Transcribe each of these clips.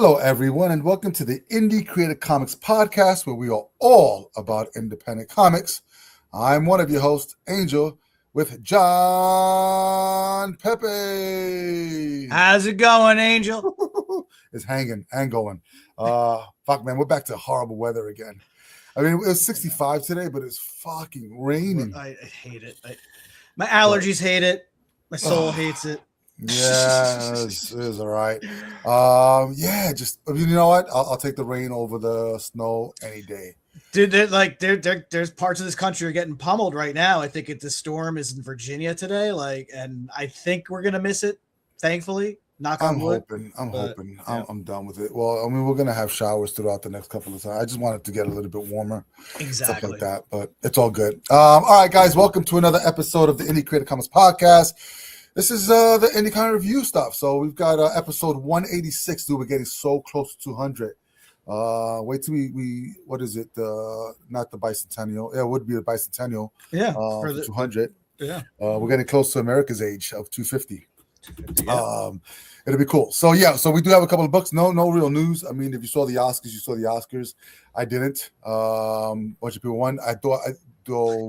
Hello, everyone, and welcome to the Indie Creative Comics Podcast, where we are all about independent comics. I'm one of your hosts, Angel, with John Pepe. How's it going, Angel? It's hanging and going. Fuck, man, we're back to horrible weather again. I mean, it was 65 today, but it's fucking raining. I hate it. My allergies hate it. My soul hates it. Yeah, it was all right. Yeah, just you know what? I'll take the rain over the snow any day. Dude, there's parts of this country are getting pummeled right now. I think the storm is in Virginia today, and I think we're gonna miss it. Thankfully, knock on wood. I'm hoping. I'm done with it. Well, I mean, we're gonna have showers throughout the next couple of times. I just want it to get a little bit warmer, stuff like that. But it's all good. All right, guys, welcome to another episode of the Indie Creative Comics Podcast. This is the Indie Comic Review stuff. So we've got episode 186. Dude, we're getting so close to 200. Wait till we what is it? Not the bicentennial. Yeah, it would be the bicentennial. Yeah, for 200. Yeah, we're getting close to America's age of 250. 250, yeah. It'll be cool. So yeah, so we do have a couple of books. No real news. I mean, if you saw the Oscars, you saw the Oscars. I didn't. Bunch of people won. I thought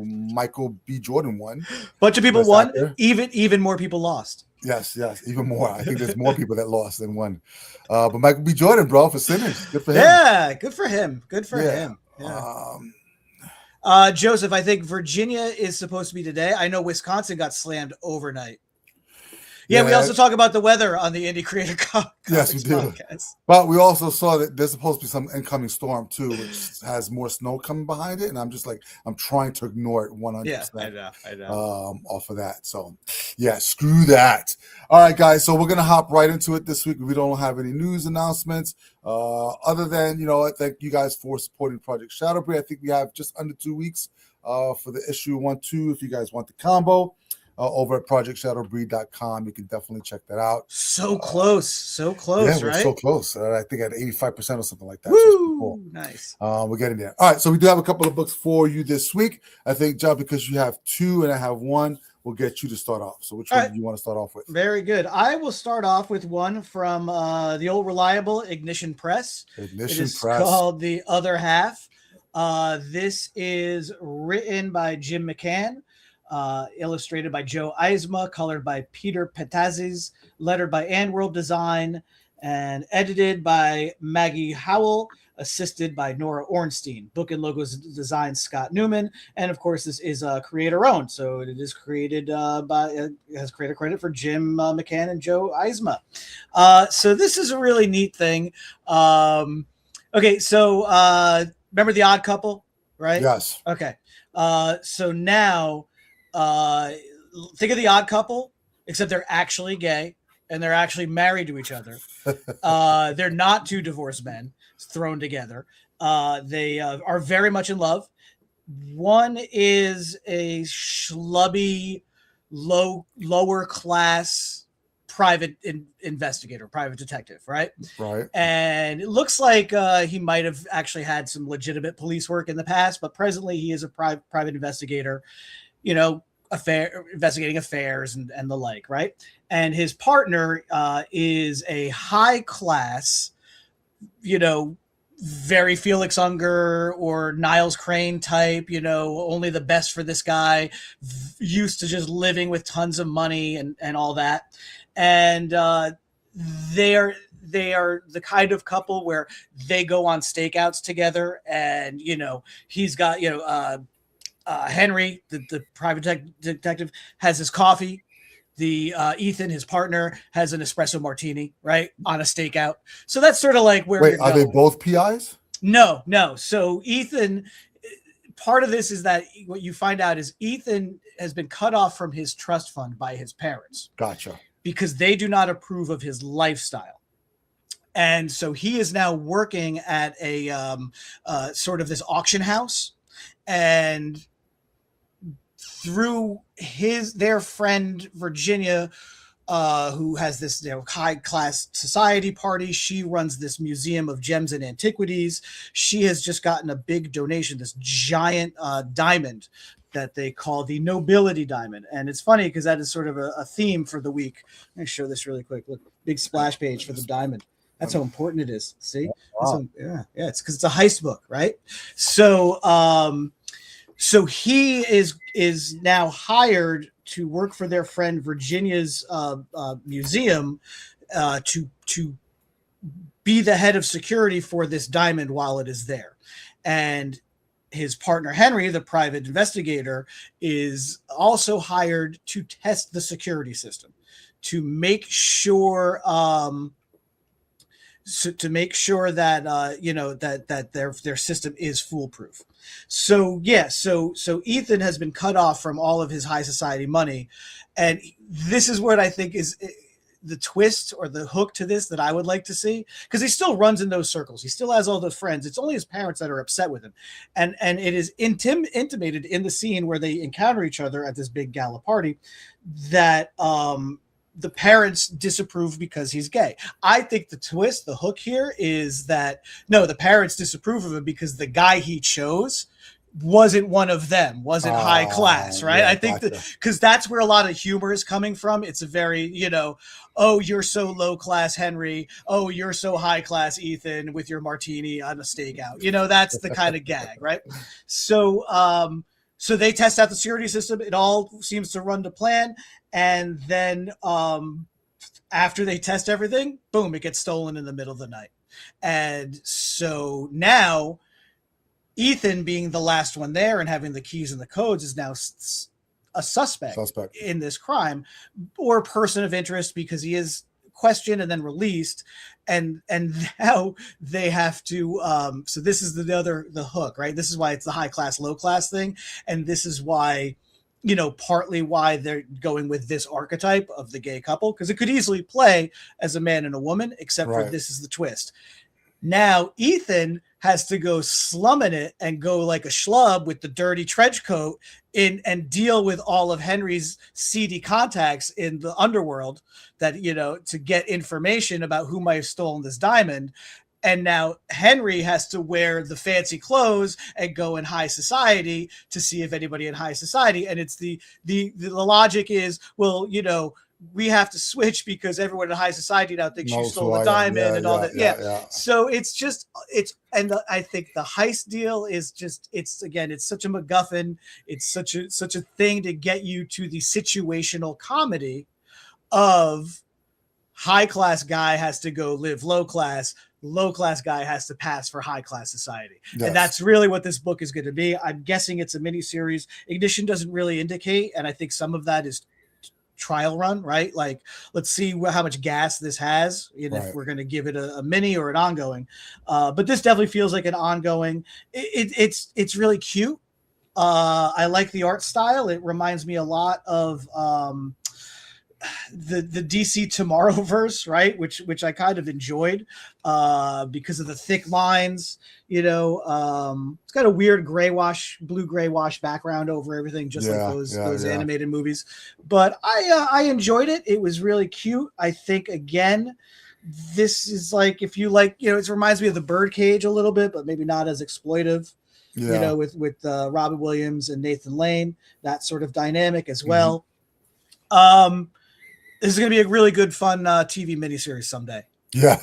Michael B. Jordan won. Bunch of people won. Even more people lost. Yes, even more. I think there's more people that lost than won. But Michael B. Jordan, bro, for Sinners. Good for him. Yeah, good for him. Good for him. Yeah. Joseph, I think Virginia is supposed to be today. I know Wisconsin got slammed overnight. Yeah, we also talk about the weather on the Indie Creative Comics. Yes, we do. Podcast. But we also saw that there's supposed to be some incoming storm too, which has more snow coming behind it. And I'm just like, I'm trying to ignore it 100%. Yeah, I know. Off of that. So, yeah, screw that. All right, guys. So we're gonna hop right into it this week. We don't have any news announcements, other than thank you guys for supporting Project Shadowbreed. I think we have just under 2 weeks for the issue 1-2. If you guys want the combo. Over at projectshadowbreed.com. You can definitely check that out. So close, yeah, right? We're so close. I think at 85% or something like that. Woo! So cool. Nice. We're getting there. All right, so we do have a couple of books for you this week. I think, John, because you have two and I have one, we'll get you to start off. So which one do you want to start off with? Very good. I will start off with one from the old reliable Ignition Press. Ignition Press. Called The Other Half. This is written by Jim McCann. Illustrated by Joe Eisma, colored by Peter Petazes, lettered by AndWorld Design, and edited by Maggie Howell, assisted by Nora Ornstein. Book and logos design Scott Newman, and of course this is creator owned, so it is created has creator credit for Jim McCann and Joe Eisma. So this is a really neat thing. Okay, so remember The Odd Couple, right? Yes. Okay. So now. Think of The Odd Couple, except they're actually gay and they're actually married to each other. They're not two divorced men thrown together. They are very much in love. One is a schlubby, lower class private investigator, private detective, right? Right. And it looks like he might have actually had some legitimate police work in the past, but presently he is a private investigator. Investigating affairs and the like, right? And his partner is a high class, very Felix Unger or Niles Crane type, only the best for this guy, used to just living with tons of money and all that. And they are the kind of couple where they go on stakeouts together, and he's got Henry, the private detective, has his coffee. The Ethan, his partner, has an espresso martini, right, on a stakeout. So that's sort of like where. Wait, are they both PIs? No. So Ethan, part of this is that what you find out is Ethan has been cut off from his trust fund by his parents. Gotcha. Because they do not approve of his lifestyle. And so he is now working at a sort of this auction house, and through their friend Virginia, who has this high class society party. She runs this museum of gems and antiquities. She has just gotten a big donation, this giant diamond that they call the Nobility Diamond. And it's funny because that is sort of a theme for the week. Let me show this really quick. Look, big splash page for the diamond. That's how important it is. See, Wow. it's because it's a heist book, right? So, so he is now hired to work for their friend Virginia's museum to be the head of security for this diamond while it is there, and his partner Henry, the private investigator, is also hired to test the security system to make sure to make sure that that their system is foolproof. So so Ethan has been cut off from all of his high society money, and this is what I think is the twist or the hook to this that I would like to see, because he still runs in those circles. He still has all those friends. It's only his parents that are upset with him, and it is intimated in the scene where they encounter each other at this big gala party that the parents disapprove because he's gay. I think the twist, the hook here is that no, the parents disapprove of him because the guy he chose wasn't one of them, wasn't high class, right? I think that because that's where a lot of humor is coming from. It's a very, oh, you're so low class, Henry. Oh, you're so high class, Ethan, with your martini on a stakeout. That's the kind of gag, right? So, so they test out the security system. It all seems to run to plan. And then after they test everything, boom, it gets stolen in the middle of the night. And so now Ethan, being the last one there and having the keys and the codes, is now a suspect in this crime, or person of interest, because he is questioned and then released. And now they have to so this is the hook, right? This is why it's the high class, low class thing. And this is why, partly why they're going with this archetype of the gay couple, because it could easily play as a man and a woman, except for this is the twist. Now Ethan has to go slumming it and go like a schlub with the dirty trench coat and deal with all of Henry's seedy contacts in the underworld that, to get information about who might have stolen this diamond. And now Henry has to wear the fancy clothes and go in high society to see if anybody in high society. And it's the logic is, well, we have to switch because everyone in high society now thinks you stole the diamond and all that. Yeah. So and I think the heist deal is just, it's such a MacGuffin. It's such a thing to get you to the situational comedy of high class guy has to go live low class guy has to pass for high class society. Yes. And that's really what this book is going to be. I'm guessing it's a mini series. Ignition doesn't really indicate. And I think some of that is trial run, right? Like, let's see how much gas this has, if we're going to give it a mini or an ongoing. But this definitely feels like an ongoing. It's really cute. I like the art style. It reminds me a lot of the DC Tomorrowverse, right? Which I kind of enjoyed because of the thick lines. It's got a weird blue gray wash background over everything, just like those animated movies. But I enjoyed it. It was really cute. I think again, this is like, if you like, it reminds me of the Birdcage a little bit, but maybe not as exploitive. With Robin Williams and Nathan Lane, that sort of dynamic as well. This is going to be a really good, fun TV miniseries someday. Yeah.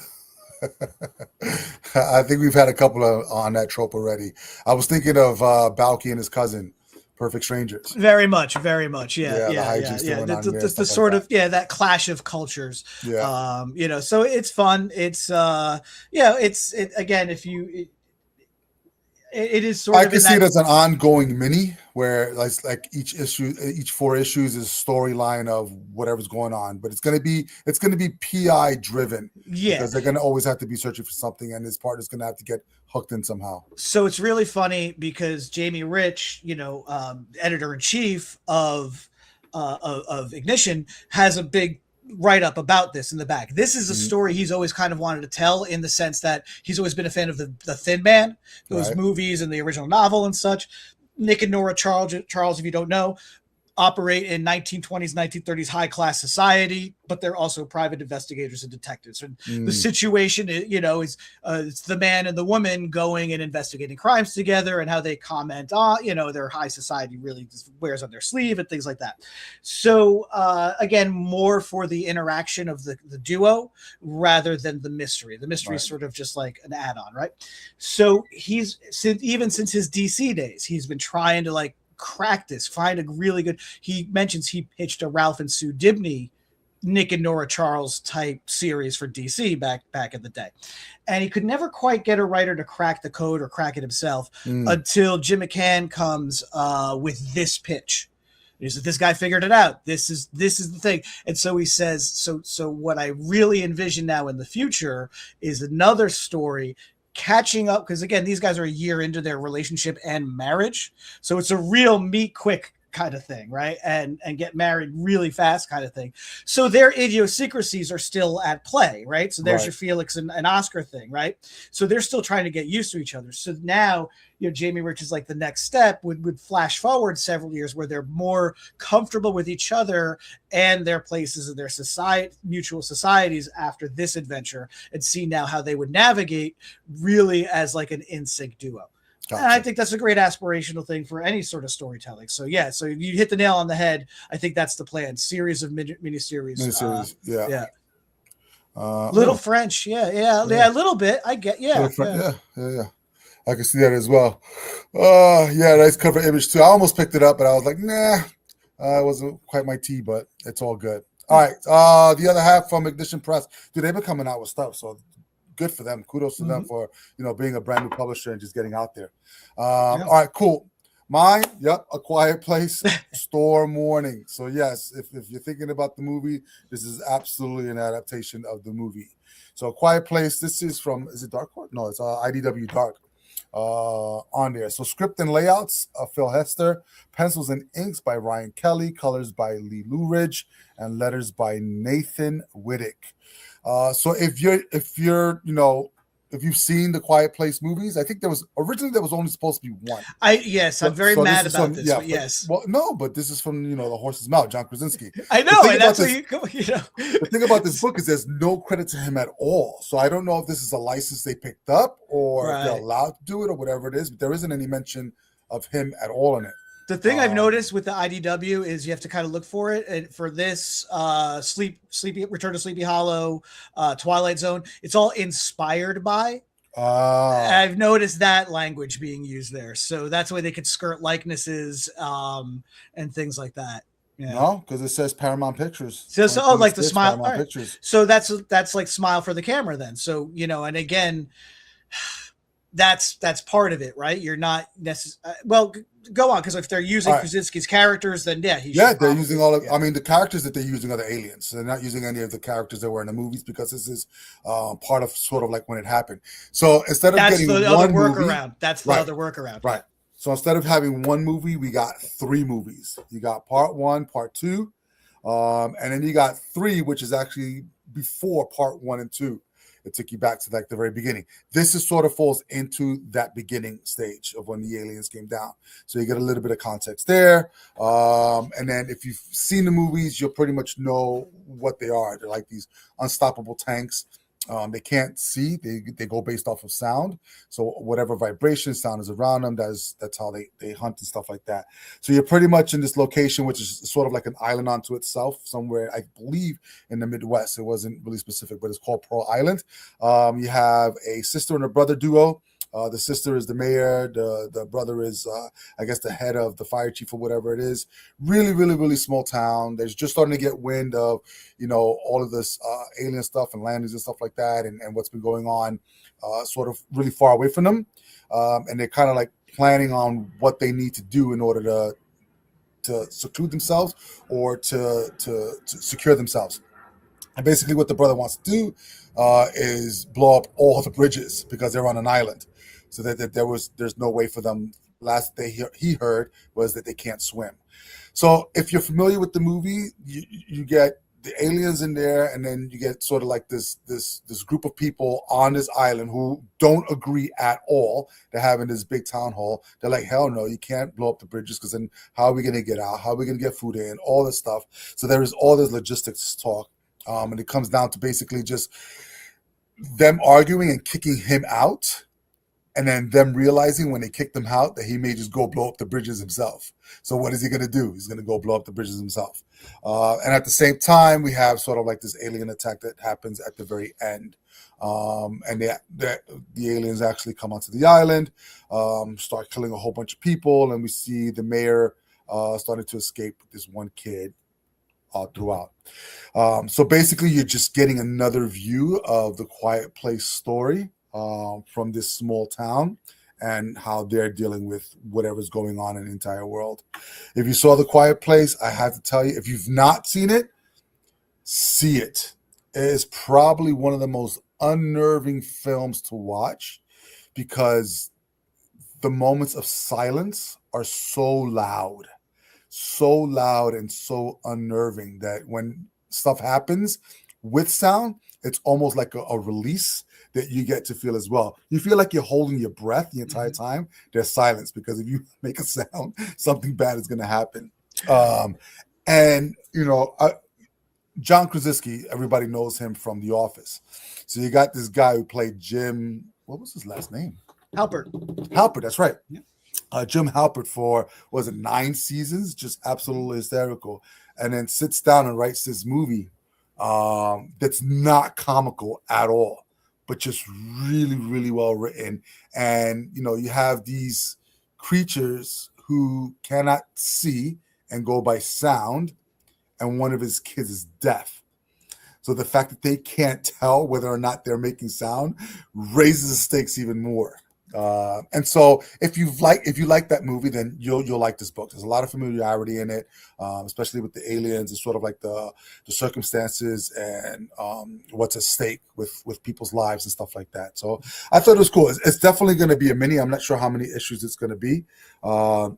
I think we've had a couple on that trope already. I was thinking of Balky and his cousin, Perfect Strangers. Very much. Yeah. The sort of that clash of cultures. Yeah. So it's fun. It's again, if you. It is sort of. I can see it as an ongoing mini where like each 4 issues is storyline of whatever's going on, but it's gonna be PI driven. Yeah, because they're gonna always have to be searching for something, and his partner's gonna have to get hooked in somehow. So it's really funny because Jamie Rich, editor in chief of Ignition, has a big write-up about this in the back. This is a story he's always kind of wanted to tell, in the sense that he's always been a fan of the Thin Man, those movies and the original novel and such. Nick and Nora Charles, if you don't know, operate in 1920s, 1930s high class society, but they're also private investigators and detectives. And the situation, you know, is it's the man and the woman going and investigating crimes together, and how they comment on, you know, their high society really just wears on their sleeve and things like that. So again, more for the interaction of the duo rather than the mystery. The mystery is sort of just like an add-on, right? So he's even since his DC days, he's been trying to like crack this, find a really good. He mentions he pitched a Ralph and Sue Dibney, Nick and Nora Charles type series for DC back in the day, and he could never quite get a writer to crack the code or crack it himself until Jim McCann comes with this pitch. He said, "This guy figured it out. This is the thing." And so he says, "So what I really envision now in the future is another story." Catching up, because again, these guys are a year into their relationship and marriage, so it's a real meet quick kind of thing, right? And get married really fast kind of thing. So their idiosyncrasies are still at play, right? So there's your Felix and Oscar thing, right? So they're still trying to get used to each other. So now, you know, Jamie Rich is like the next step would flash forward several years where they're more comfortable with each other and their places in their society, mutual societies after this adventure, and see now how they would navigate really as like an in-sync duo. Gotcha. And I think that's a great aspirational thing for any sort of storytelling. So yeah, so you hit the nail on the head. I think that's the plan. Series of miniseries. Yeah. Little French. Yeah. A little bit. I get. Yeah. I can see that as well. Nice cover image too. I almost picked it up, but I was like, nah, it wasn't quite my tea, but it's all good. All right. The other half from Ignition Press. Dude, they've been coming out with stuff. So good for them. Kudos to them for, you know, being a brand new publisher and just getting out there. All right, cool. Mine, A Quiet Place, Storm Warning. So yes, if you're thinking about the movie, this is absolutely an adaptation of the movie. So A Quiet Place, this is from, is it Dark Horse? No, it's IDW Dark on there. So script and layouts of Phil Hester, pencils and inks by Ryan Kelly, colors by Lee Luridge, and letters by Nathan Wittick. So if you've seen the Quiet Place movies, I think there was only supposed to be one. I'm very mad about this. But yes. But this is from the horse's mouth, John Krasinski. I know, and that's what The thing about this book is there's no credit to him at all. So I don't know if this is a license they picked up or if they're allowed to do it or whatever it is. But there isn't any mention of him at all in it. The thing I've noticed with the IDW is you have to kind of look for it. And for this Return to Sleepy Hollow, Twilight Zone, it's all inspired by. I've noticed that language being used there. So that's why they could skirt likenesses and things like that. Yeah. No, because it says Paramount Pictures. So like the smile. Paramount Pictures. So that's like smile for the camera then. So, and again, that's part of it, right? You're not necessarily, go on, because if they're using Krasinski's characters, then they're using all of. I mean, the characters that they're using are the aliens. They're not using any of the characters that were in the movies because this is part of sort of like when it happened. So instead of getting one workaround, that's the other workaround, right? So instead of having one movie, we got 3 movies. You got part 1, part 2, and then you got 3, which is actually before part 1 and 2. It took you back to like the very beginning. This is sort of falls into that beginning stage of when the aliens came down. So you get a little bit of context there. And then if you've seen the movies, you'll pretty much know what they are. They're like these unstoppable tanks. They can't see. They go based off of sound. So whatever vibration sound is around them, that's how they hunt and stuff like that. So you're pretty much in this location, which is sort of like an island unto itself, somewhere, I believe, in the Midwest. It wasn't really specific, but it's called Pearl Island. You have a sister and a brother duo. The sister is the mayor. The brother is, I guess, the head of the fire chief or whatever it is. Really, really, really small town. They're just starting to get wind of, all of this alien stuff and landings and stuff like that, and what's been going on, sort of really far away from them. And they're kind of like planning on what they need to do in order to seclude themselves or to secure themselves. And basically, what the brother wants to do is blow up all the bridges because they're on an island. So that there's no way for them. Last he heard was that they can't swim. So if you're familiar with the movie, you get the aliens in there, and then you get sort of like this group of people on this island who don't agree at all. They're having this big town hall. They're like, hell no, you can't blow up the bridges, because then how are we going to get out? How are we going to get food in? All this stuff. So there is all this logistics talk, and it comes down to basically just them arguing and kicking him out, and then them realizing when they kicked him out that he may just go blow up the bridges himself. So what is he going to do? He's going to go blow up the bridges himself. And at the same time, we have sort of like this alien attack that happens at the very end. And the aliens actually come onto the island, start killing a whole bunch of people, and we see the mayor starting to escape with this one kid throughout. So basically, you're just getting another view of the Quiet Place story from this small town and how they're dealing with whatever's going on in the entire world. If you saw The Quiet Place, I have to tell you, if you've not seen it, see it. It is probably one of the most unnerving films to watch, because the moments of silence are so loud and so unnerving that when stuff happens with sound, it's almost like a release that you get to feel as well. You feel like you're holding your breath the entire time. There's silence, because if you make a sound, something bad is going to happen. And, John Krasinski, everybody knows him from The Office. So you got this guy who played Jim, what was his last name? Halpert, that's right. Yeah. Jim Halpert for, 9 seasons? Just absolutely hysterical. And then sits down and writes this movie that's not comical at all, but just really, really well written. And, you have these creatures who cannot see and go by sound, and one of his kids is deaf. So the fact that they can't tell whether or not they're making sound raises the stakes even more. And so if you like that movie, then you'll like this book. There's a lot of familiarity in it, especially with the aliens. It's sort of like the circumstances and what's at stake with people's lives and stuff like that. So I thought it was cool. It's definitely going to be a mini. I'm not sure how many issues it's going to be.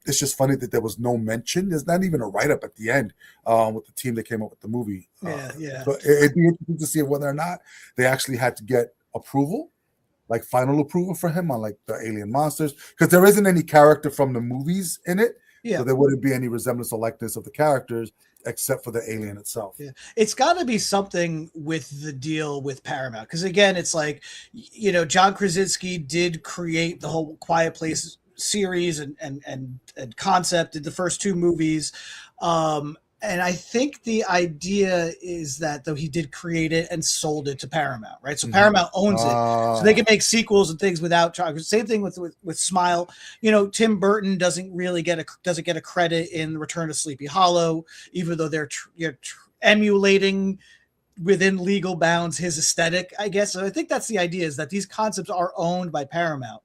It's just funny that there was no mention. There's not even a write-up at the end with the team that came up with the movie. Yeah. So it'd be interesting to see whether or not they actually had to get approval, like final approval for him on like the alien monsters, because there isn't any character from the movies in it. So there wouldn't be any resemblance or likeness of the characters except for the alien itself. Yeah. It's got to be something with the deal with Paramount, because again, it's like, John Krasinski did create the whole Quiet Place series and concept in the first 2 movies. And I think the idea is that, though, he did create it and sold it to Paramount, right? So Paramount owns it, so they can make sequels and things without charge. Same thing with Smile. Tim Burton doesn't get a credit in Return to Sleepy Hollow, even though they're emulating within legal bounds his aesthetic, I guess. So I think that's the idea, is that these concepts are owned by Paramount.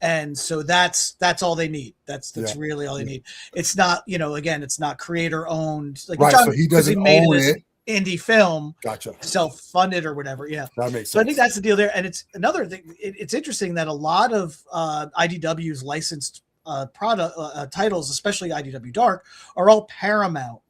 And so that's all they need. That's really all they need. It's not, again, it's not creator owned. Like, right. So he doesn't own it. Indie film. Gotcha. Self-funded or whatever. Yeah. That makes sense. So I think that's the deal there. And it's another thing. It's interesting that a lot of IDW's licensed product titles, especially IDW Dark, are all Paramount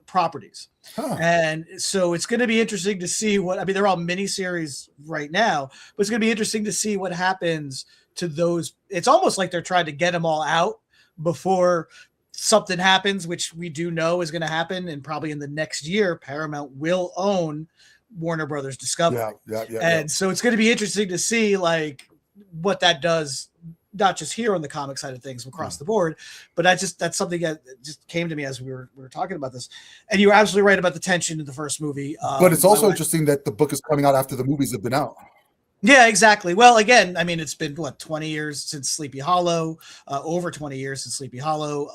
properties. And so it's going to be interesting to see they're all miniseries right now, but it's going to be interesting to see what happens to those. It's almost like they're trying to get them all out before something happens, which we do know is going to happen. And probably in the next year, Paramount will own Warner Brothers Discovery. And so it's going to be interesting to see like what that does, not just here on the comic side of things across the board, but that's something that just came to me as we were talking about this. And you were absolutely right about the tension in the first movie. But it's also interesting that the book is coming out after the movies have been out. Yeah, exactly. Well, again, it's been 20 years since Sleepy Hollow, over 20 years since Sleepy Hollow.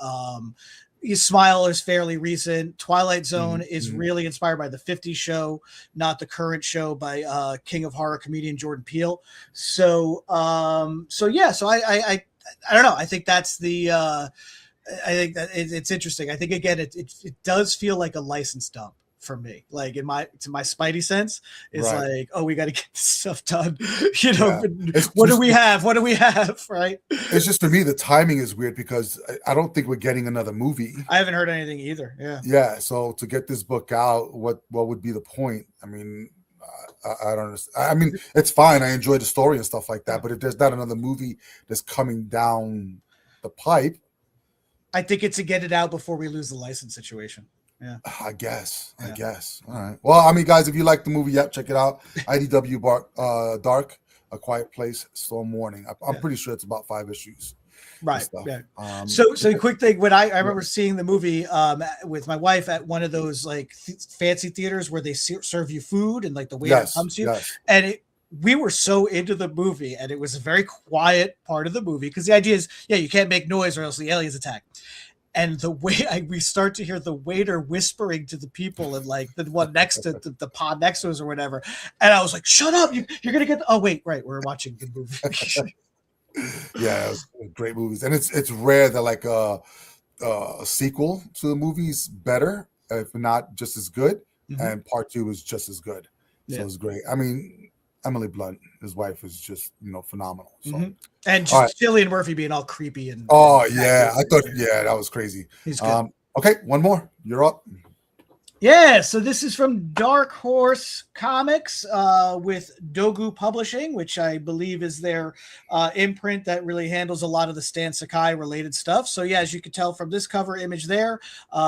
Smile is fairly recent. Twilight Zone is really inspired by the 50s show, not the current show by King of Horror comedian Jordan Peele. So I don't know. I think that's I think that it's interesting. I think again, it does feel like a license dump for me. Like to my spidey sense, it's Right. like, oh, we got to get this stuff done. You know, Yeah. what do we have? What do we have? Right. It's just, for me, the timing is weird because I don't think we're getting another movie. I haven't heard anything either. Yeah. Yeah. So to get this book out, what would be the point? I mean, I don't understand. I mean, it's fine. I enjoy the story and stuff like that. But if there's not another movie that's coming down the pipe, I think it's to get it out before we lose the license situation. Yeah. I guess. Yeah. I guess. All right. Well, I mean, guys, if you like the movie, check it out. IDW Dark, A Quiet Place, Slow Morning. I'm pretty sure it's about 5 issues. Right. Yeah. So quick thing. When I remember seeing the movie with my wife at one of those like fancy theaters where they serve you food and like the waiter comes to you, and we were so into the movie, and it was a very quiet part of the movie because the idea is, you can't make noise or else the aliens attack. And the way we start to hear the waiter whispering to the people and like the one next to the pod next to us or whatever, and I was like, "Shut up! You're gonna get." Oh wait, right, we're watching the movie. Yeah, it was great movies, and it's rare that like a sequel to the movie's better, if not just as good, and part 2 is just as good. So it's great. I mean, Emily Blunt, his wife, is just phenomenal. So. And just Cillian Murphy being all creepy and I thought that was crazy. He's good. Okay, one more. You're up. Yeah, so this is from Dark Horse Comics with Dogu Publishing, which I believe is their imprint that really handles a lot of the Stan Sakai related stuff. So yeah, as you can tell from this cover image there,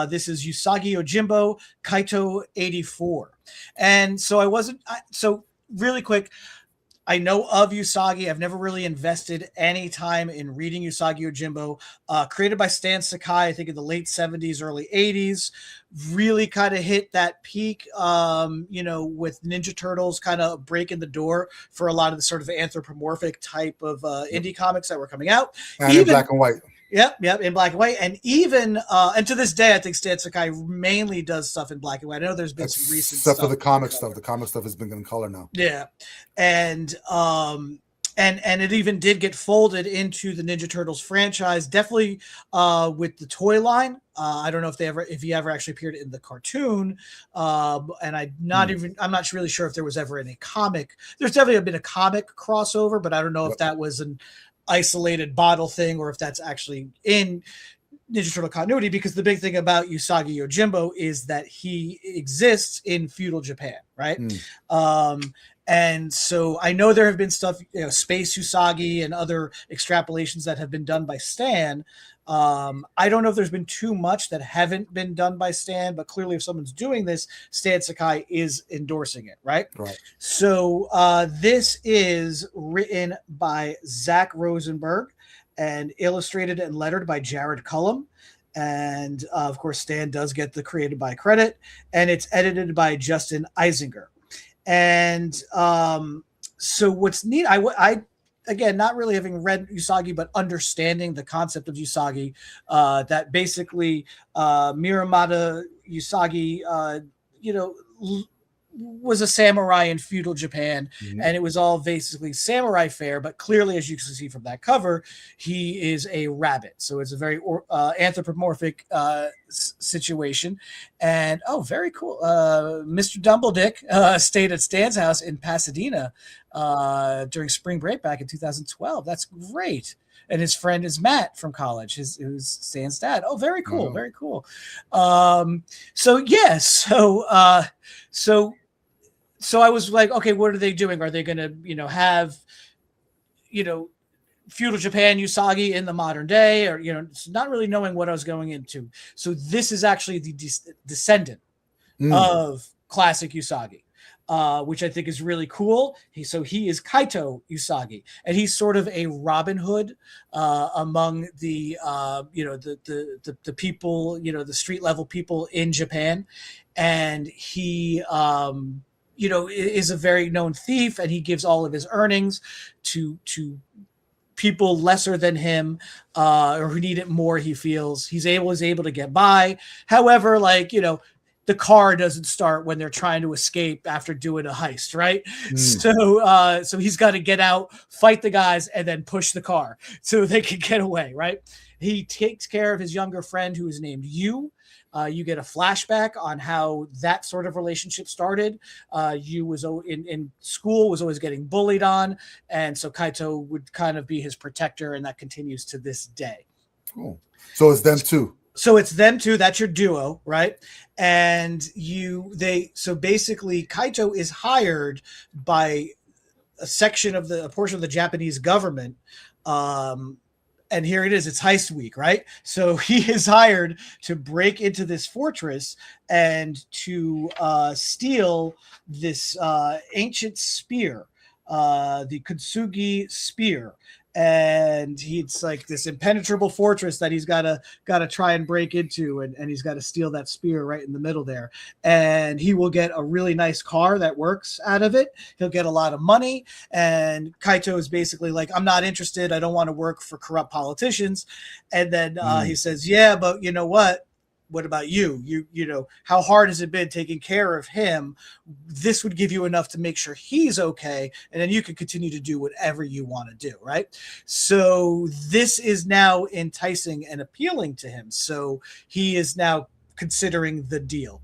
this is Usagi Yojimbo Kaito 84. And so so really quick, I know of Usagi. I've never really invested any time in reading Usagi Yojimbo. Created by Stan Sakai, I think in the late 70s, early 80s. Really kind of hit that peak, with Ninja Turtles kind of breaking the door for a lot of the sort of anthropomorphic type of indie comics that were coming out. And in black and white. Yep, in black and white. And even, and to this day, I think Stan Sakai mainly does stuff in black and white. I know there's been some recent stuff. Except for the comic stuff. The comic stuff has been in color now. Yeah. And it even did get folded into the Ninja Turtles franchise, definitely with the toy line. I don't know if he ever actually appeared in the cartoon. And I'm not really sure if there was ever any comic. There's definitely been a comic crossover, but I don't know if that was an isolated bottle thing or if that's actually in Ninja Turtle continuity, because the big thing about Usagi Yojimbo is that he exists in feudal Japan, right? And so I know there have been stuff, Space Usagi and other extrapolations that have been done by Stan. I don't know if there's been too much that haven't been done by Stan, but clearly if someone's doing this, Stan Sakai is endorsing it, right? Right. So this is written by Zach Rosenberg and illustrated and lettered by Jared Cullum. And of course, Stan does get the created by credit, and it's edited by Justin Eisinger. And so what's neat, I again, not really having read Usagi, but understanding the concept of Usagi, that basically Miramata Usagi, was a samurai in feudal Japan, and it was all basically samurai fare. But clearly, as you can see from that cover, he is a rabbit. So it's a very anthropomorphic situation. And very cool. Mr. Dumbledick stayed at Stan's house in Pasadena during spring break back in 2012. That's great. And his friend is Matt from college, who's Stan's dad. Oh, very cool. Very cool. So I was like, okay, what are they doing? Are they going to, have, feudal Japan Usagi in the modern day, or, not really knowing what I was going into. So this is actually the descendant of classic Usagi, which I think is really cool. He is Kaito Usagi, and he's sort of a Robin Hood among the, the people, the street level people in Japan. And he, is a very known thief, and he gives all of his earnings to people lesser than him, or who need it more. He feels he's able to get by. However, the car doesn't start when they're trying to escape after doing a heist, right? So he's got to get out, fight the guys, and then push the car so they can get away, right? He takes care of his younger friend who is named Yu. You get a flashback on how that sort of relationship started. You was in school, was always getting bullied on, and so Kaito would kind of be his protector, and that continues to this day. Cool. So it's them two. So it's them two. That's your duo, right? And so basically Kaito is hired by a portion of the Japanese government. And here it is, it's heist week, right? So he is hired to break into this fortress and to steal this ancient spear, the Kintsugi spear. And it's like this impenetrable fortress that he's got to try and break into, and he's got to steal that spear right in the middle there. And he will get a really nice car that works out of it. He'll get a lot of money, and Kaito is basically like, I'm not interested. I don't want to work for corrupt politicians. And then he says, yeah, but you know what? What about you? You know, how hard has it been taking care of him? This would give you enough to make sure he's okay, and then you can continue to do whatever you want to do, right? So this is now enticing and appealing to him. So he is now considering the deal.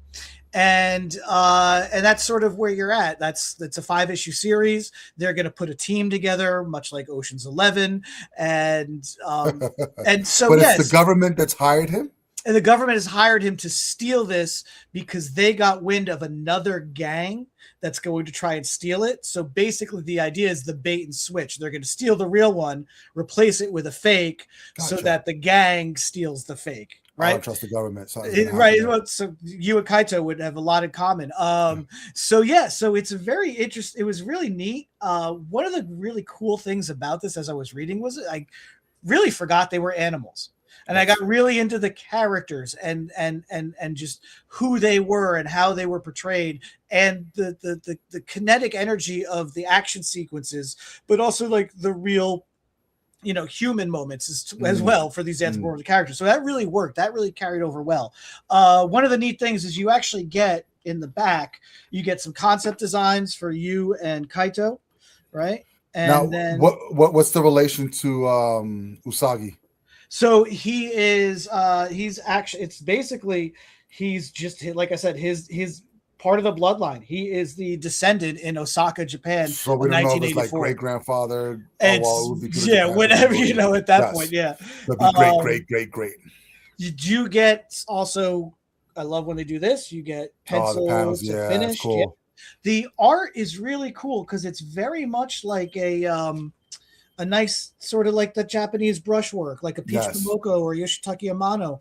And that's sort of where you're at. That's a 5-issue series. They're going to put a team together, much like Ocean's 11, and so. But it's the government that's hired him. And the government has hired him to steal this because they got wind of another gang that's going to try and steal it. So basically the idea is the bait and switch. They're going to steal the real one, replace it with a fake, so that the gang steals the fake. Right? I don't trust the government. Right. Well, so you and Kaito would have a lot in common. So it's a very interesting. It was really neat. One of the really cool things about this, as I was reading, was I really forgot they were animals. And I got really into the characters and just who they were and how they were portrayed, and the kinetic energy of the action sequences, but also like the real, human moments as well for these anthropomorphic characters. So that really worked. That really carried over well. One of the neat things is you actually get in the back, you get some concept designs for you and Kaito, right? And now, then what's the relation to Usagi? So he is, he's actually, it's basically, he's just, like I said, his part of the bloodline. He is the descendant in Osaka, Japan. So we don't know if it's like great grandfather. Whatever, at that point. Yeah. That'd be great. You do get also, I love when they do this, you get pencils to finish. Cool. Yeah. The art is really cool because it's very much like a nice sort of like the Japanese brushwork, like a Peach Momoko or Yoshitake Amano,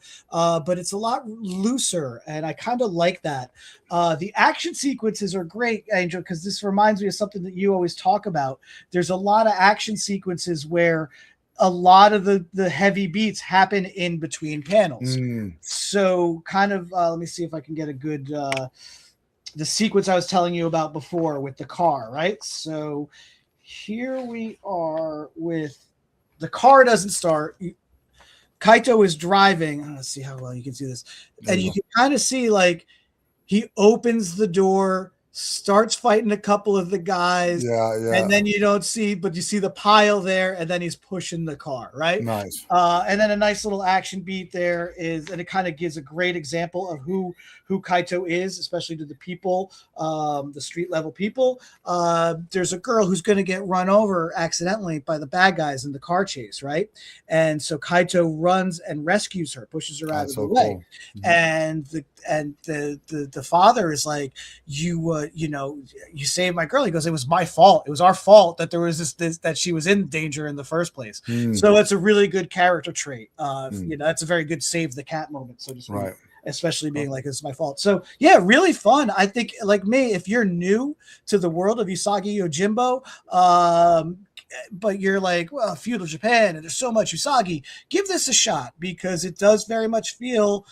but it's a lot looser, and I kind of like that. The action sequences are great, Angel, because this reminds me of something that you always talk about. There's a lot of action sequences where a lot of the heavy beats happen in between panels. So kind of, let me see if I can get a good, the sequence I was telling you about before with the car, right? So here we are with the car doesn't start. Kaito is driving. Let's see how well you can see this. And you can kind of see like he opens the door, starts fighting a couple of the guys. And then you don't see, but you see the pile there, and then he's pushing the car, right? Nice. And then a nice little action beat there is, and it kind of gives a great example of who Kaito is, especially to the people, the street level people. There's a girl who's going to get run over accidentally by the bad guys in the car chase, right? And so Kaito runs and rescues her, pushes her out of the way. Cool. And the father is like, you saved my girl. He goes, it was my fault. It was our fault that there was this that she was in danger in the first place. So that's a really good character trait. That's a very good save the cat moment, so to speak. Right. Especially being like, it's my fault. So yeah, really fun. I think, like me, if you're new to the world of Usagi Yojimbo, but you're like, well, feudal Japan and there's so much Usagi, give this a shot because it does very much feel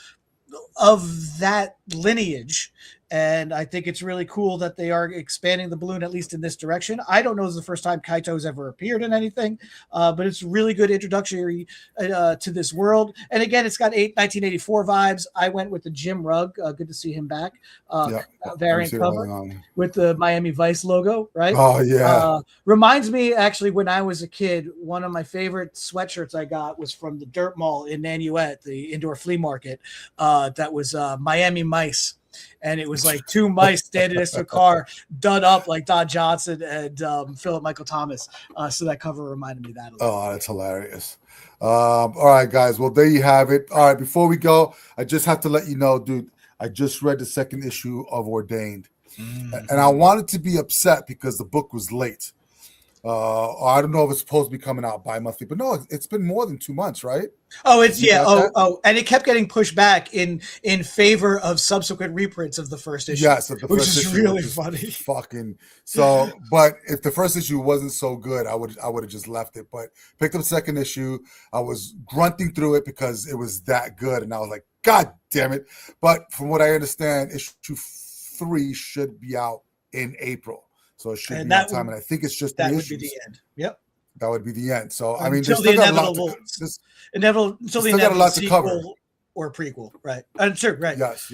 of that lineage. And I think it's really cool that they are expanding the balloon, at least in this direction. I don't know if it's the first time Kaito's ever appeared in anything, but it's really good introductory to this world. And again, it's got 1984 vibes. I went with the Jim Rugg. Good to see him back. Variant cover with the Miami Vice logo, right? Oh, yeah. Reminds me, actually, when I was a kid, one of my favorite sweatshirts I got was from the Dirt Mall in Nanuet, the indoor flea market. That was Miami Mice. And it was like two mice standing next to a car done up like Don Johnson and Philip Michael Thomas. So that cover reminded me of that. Oh, that's hilarious. All right, guys. Well, there you have it. All right, before we go, I just have to let you know, dude, I just read the second issue of Ordained. And I wanted to be upset because the book was late. I don't know if it's supposed to be coming out bi-monthly, but no, it's been more than 2 months, right? Oh, it's and it kept getting pushed back in favor of subsequent reprints of the first issue. Yes, which is really funny. Fucking so, but if the first issue wasn't so good, I would have just left it. But picked up the second issue. I was grunting through it because it was that good, and I was like, God damn it! But from what I understand, issue 3 should be out in April. So it should be on time, and I think it's just that would be the end. Yep, that would be the end. So I mean, until the inevitable got a lot to cover or prequel, right? Sure, right. Yes.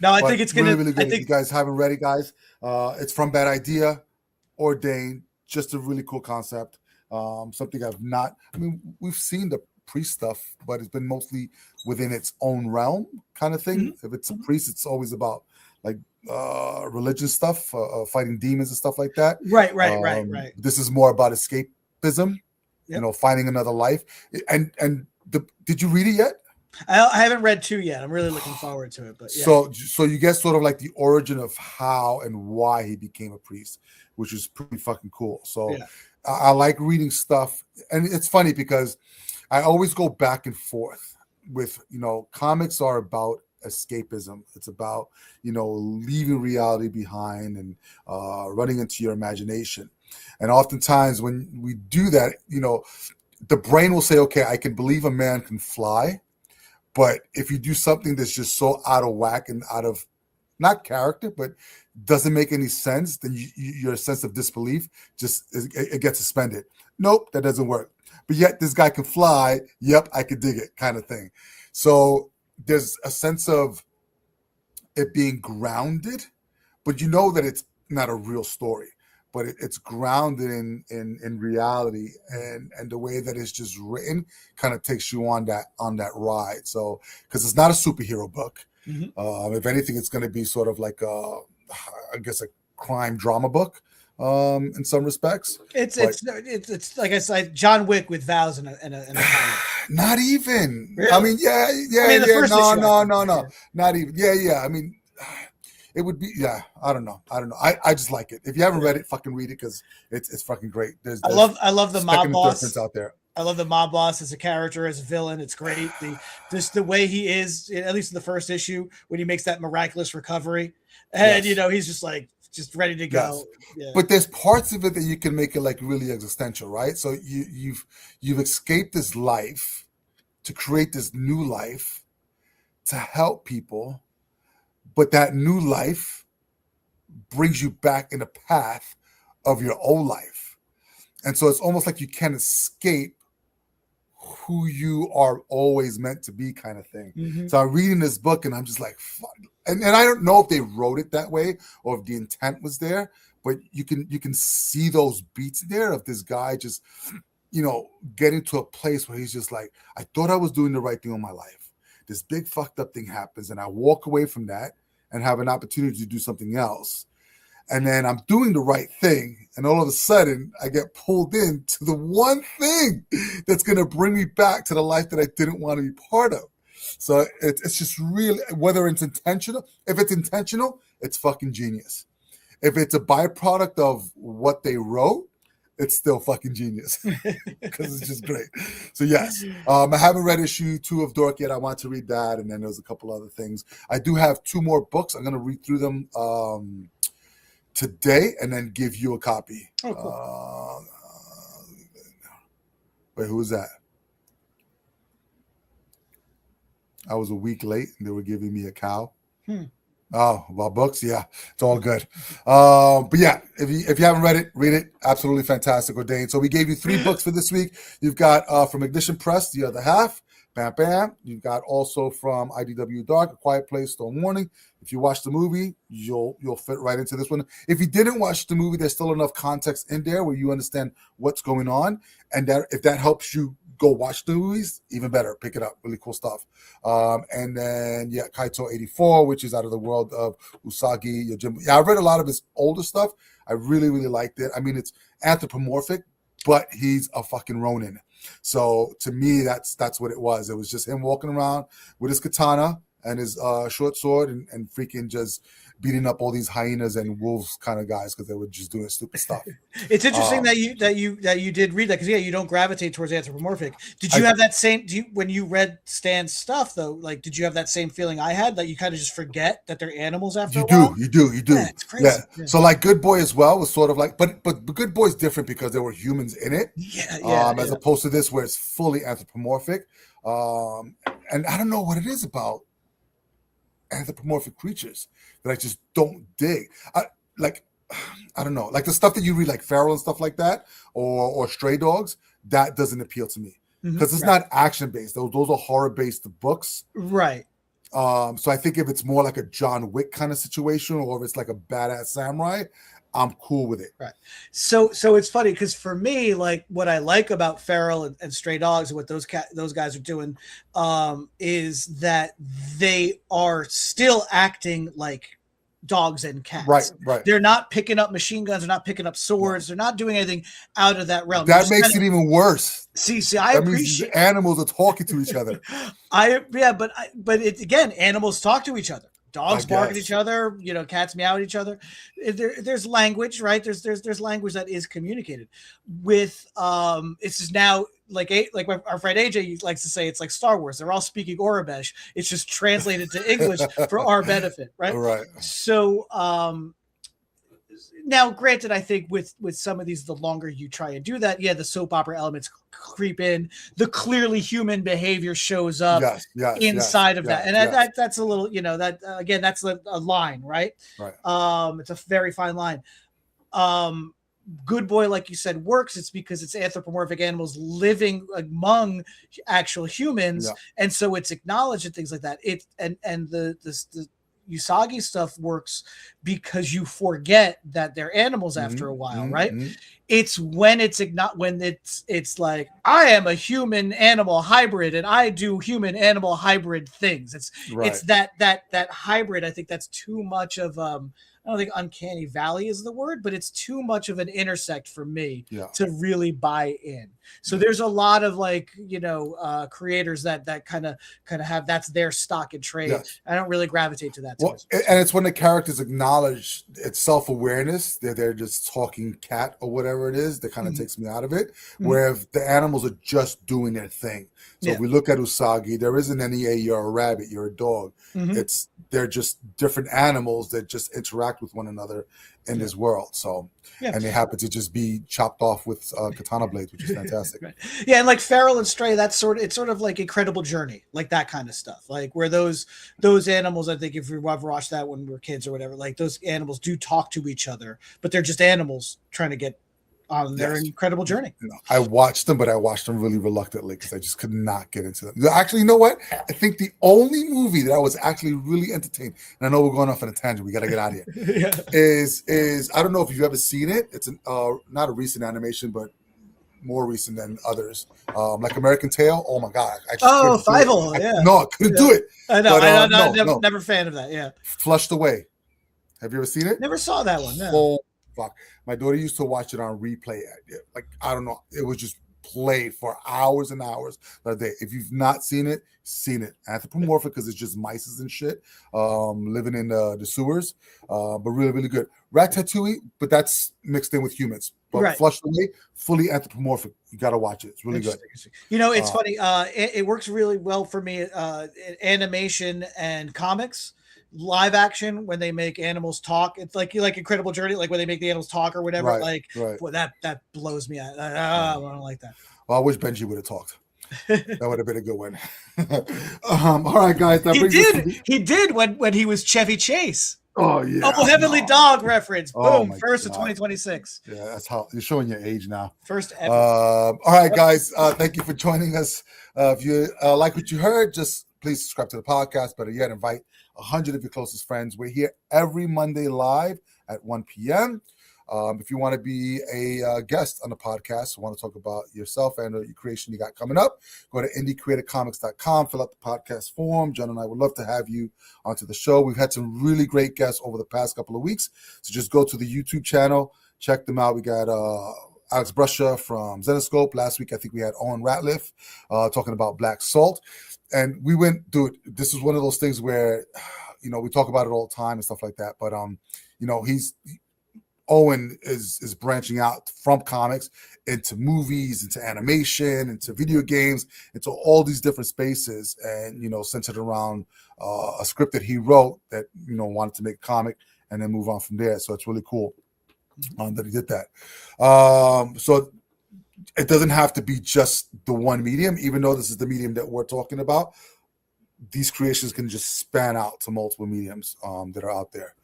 No, I think it's gonna. Really good. If you guys haven't read it, guys, it's from Bad Idea, Ordained. Just a really cool concept. Something I've not. I mean, we've seen the priest stuff, but it's been mostly within its own realm, kind of thing. If it's a priest, it's always about like religious stuff, fighting demons and stuff like that. Right. This is more about escapism, finding another life. And did you read it yet? I haven't read 2 yet. I'm really looking forward to it. But so you get sort of like the origin of how and why he became a priest, which is pretty fucking cool. So I like reading stuff, and it's funny because I always go back and forth with comics are about escapism. It's about leaving reality behind and running into your imagination. And oftentimes when we do that, the brain will say, okay, I can believe a man can fly, but if you do something that's just so out of whack and out of not character but doesn't make any sense, then your sense of disbelief it gets suspended. Nope, that doesn't work. But yet this guy can fly, yep, I could dig it, kind of thing. So there's a sense of it being grounded, but that it's not a real story, but it's grounded in reality, and the way that it's just written kind of takes you on that ride. So because it's not a superhero book, if anything, it's going to be sort of like a crime drama book. In some respects, it's like I said, John Wick with vows and a not even. Really? I mean, no, not even. Yeah. I mean, it would be. Yeah, I don't know. I just like it. If you haven't read it, fucking read it because it's fucking great. I love the mob boss out there. I love the mob boss as a character, as a villain. It's great. The way he is, at least in the first issue, when he makes that miraculous recovery, and he's just like. Just ready to go. Yes. Yeah. But there's parts of it that you can make it like really existential, right? So you've escaped this life to create this new life to help people, but that new life brings you back in the path of your old life. And so it's almost like you can't escape who you are always meant to be, kind of thing. So I'm reading this book and I'm just like, fuck. And I don't know if they wrote it that way or if the intent was there, but you can see those beats there of this guy just, getting to a place where he's just like, I thought I was doing the right thing in my life. This big fucked up thing happens and I walk away from that and have an opportunity to do something else. And then I'm doing the right thing. And all of a sudden I get pulled into the one thing that's going to bring me back to the life that I didn't want to be part of. So it's just really, whether it's intentional, if it's intentional, it's fucking genius. If it's a byproduct of what they wrote, it's still fucking genius because it's just great. So yes, I haven't read issue 2 of Dork yet. I want to read that. And then there's a couple other things. I do have 2 more books. I'm going to read through them today and then give you a copy. Oh, cool. Wait, who was that? I was a week late and they were giving me a cow. Oh, well, books, yeah, it's all good. But yeah, if you haven't read it, read it. Absolutely fantastic, Ordained. So we gave you 3 books for this week. You've got from Ignition Press, The Other Half, Bam Bam. You've got also from IDW Dark, A Quiet Place, Storm Warning. If you watch the movie, you'll fit right into this one. If you didn't watch the movie, there's still enough context in there where you understand what's going on, and that if that helps you go watch the movies, even better. Pick it up. Really cool stuff. And then, yeah, Kaito 84, which is out of the world of Usagi Yojimbo. Yeah, I read a lot of his older stuff. I really, really liked it. I mean, it's anthropomorphic, but he's a fucking Ronin. So to me, that's what it was. It was just him walking around with his katana and his short sword and freaking just beating up all these hyenas and wolves kind of guys because they were just doing stupid stuff. It's interesting that you did read that because you don't gravitate towards anthropomorphic. Did you have that same? When you read Stan's stuff though, like did you have that same feeling I had that you kind of just forget that they're animals after a while? You do. Yeah, it's crazy. Yeah. So like Good Boy as well was sort of like, but Good Boy's different because there were humans in it. As opposed to this where it's fully anthropomorphic. And I don't know what it is about anthropomorphic creatures that I just don't dig. I don't know, like the stuff that you read, like Feral and stuff like that, or Stray Dogs. That doesn't appeal to me because it's not action based. Those are horror based books, right? So I think if it's more like a John Wick kind of situation, or if it's like a badass samurai, I'm cool with it. Right. So it's funny because for me, like what I like about Feral and Stray Dogs and what those guys are doing is that they are still acting like dogs and cats. Right. They're not picking up machine guns. They're not picking up swords. They're not doing anything out of that realm. That makes it even worse. See, I appreciate animals are talking to each other. But it again, animals talk to each other. Dogs bark at each other, cats meow at each other. There's language, right? There's language that is communicated with. It's just now like our friend AJ likes to say, it's like Star Wars. They're all speaking Aurebesh. It's just translated to English for our benefit, right? Right. So now, granted, I think with some of these, the longer you try and do that, the soap opera elements creep in. The clearly human behavior shows up inside of that, and that's a little, that again, that's a line, right? Right. It's a very fine line. Good Boy, like you said, works. It's because it's anthropomorphic animals living among actual humans, and so it's acknowledged and things like that. It and the Usagi stuff works because you forget that they're animals after a while, right? It's when it's like, I am a human animal hybrid and I do human animal hybrid things. It's that hybrid. I think that's too much of I don't think uncanny valley is the word, but it's too much of an intersect for me to really buy in. So there's a lot of creators that kind of have, that's their stock and trade. Yes. I don't really gravitate to that. Well, and it's when the characters acknowledge its self-awareness that they're just talking cat or whatever it is that kind of takes me out of it. Where if the animals are just doing their thing. So if we look at Usagi, there isn't any you're a rabbit, you're a dog. They're just different animals that just interact with one another in this world. So and they happen to just be chopped off with katana blades, which is fantastic. Right. Yeah, and like Feral and Stray, it's sort of like Incredible Journey, like that kind of stuff. Like where those animals, I think if we ever watched that when we were kids or whatever, like those animals do talk to each other, but they're just animals trying to get on their incredible journey. I watched them, but I watched them really reluctantly because I just could not get into them. Actually, you know what? I think the only movie that I was actually really entertained, and I know we're going off on a tangent, we got to get out of here, is I don't know if you've ever seen it. It's not a recent animation, but more recent than others. Like American Tail. Oh my God. Fievel. Yeah. No, I couldn't do it. I know. Never fan of that. Yeah. Flushed Away. Have you ever seen it? Never saw that one. No. Oh, fuck. My daughter used to watch it on replay. Like, I don't know. It was just played for hours and hours a day. If you've not seen it, Anthropomorphic because it's just mice and shit living in the sewers. But really, really good. Ratatouille, but that's mixed in with humans. But Flushed Away, fully anthropomorphic. You got to watch it. It's really good. It's funny. It works really well for me. Animation and comics. Live action, when they make animals talk, it's like Incredible Journey, like when they make the animals talk or whatever. Boy, that blows me out. I don't like that. Well, I wish Benji would have talked. That would have been a good one. All right, guys. That brings us to the... He did when he was Chevy Chase. Oh yeah. Oh, Heavenly Dog reference. Oh, Boom. First of 2026. Yeah, that's how you're showing your age now. First ever. All right, guys. Thank you for joining us. If you like what you heard, just please subscribe to the podcast. Better yet, invite 100 of your closest friends. We're here every Monday live at 1 p.m. If you want to be a guest on the podcast, want to talk about yourself and your creation you got coming up, go to indiecreativecomics.com, fill out the podcast form. John and I would love to have you onto the show. We've had some really great guests over the past couple of weeks. So just go to the YouTube channel, check them out. We got Alex Brusher from Zenoscope. Last week, I think we had Owen Ratliff talking about Black Salt. And we went, dude, this is one of those things where, we talk about it all the time and stuff like that. But, Owen is branching out from comics into movies, into animation, into video games, into all these different spaces, and centered around a script that he wrote that wanted to make a comic and then move on from there. So it's really cool that he did that. So it doesn't have to be just the one medium, even though this is the medium that we're talking about. These creations can just span out to multiple mediums that are out there.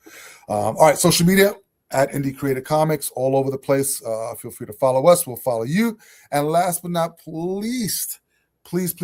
All right, social media. At Indie Creative Comics, all over the place. Feel free to follow us. We'll follow you. And last but not least, please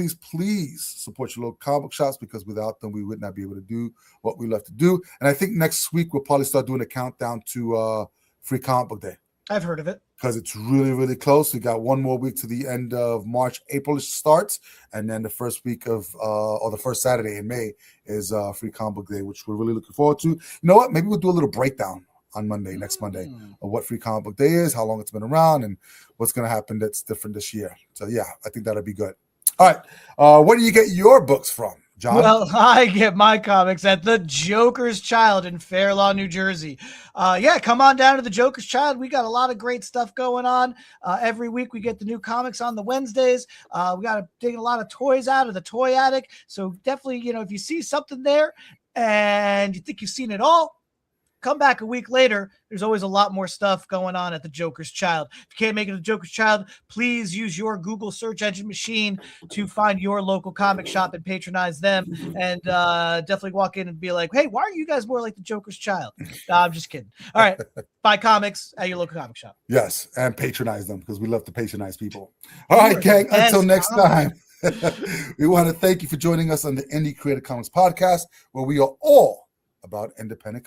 support your local comic shops, because without them, we would not be able to do what we love to do. And I think next week, we'll probably start doing a countdown to Free Comic Book Day. I've heard of it. Because it's really, really close. We got one more week to the end of March. April starts. And then the first week of, or the first Saturday in May is Free Comic Book Day, which we're really looking forward to. You know what? Maybe we'll do a little breakdown on next Monday, of what Free Comic Book Day is, how long it's been around, and what's going to happen that's different this year. So, yeah, I think that'll be good. All right. Where do you get your books from, John? Well, I get my comics at The Joker's Child in Fair Lawn, New Jersey. Come on down to The Joker's Child. We got a lot of great stuff going on. Every week we get the new comics on the Wednesdays. We got to dig a lot of toys out of the toy attic. So definitely, if you see something there and you think you've seen it all, come back a week later. There's always a lot more stuff going on at The Joker's Child. If you can't make it to The Joker's Child, please use your Google search engine machine to find your local comic shop and patronize them. And definitely walk in and be like, hey, why are you guys more like The Joker's Child? I'm just kidding. All right. Buy comics at your local comic shop. Yes. And patronize them, because we love to patronize people. All right, gang. Until next time. We want to thank you for joining us on the Indie Creative Comics podcast, where we are all about independent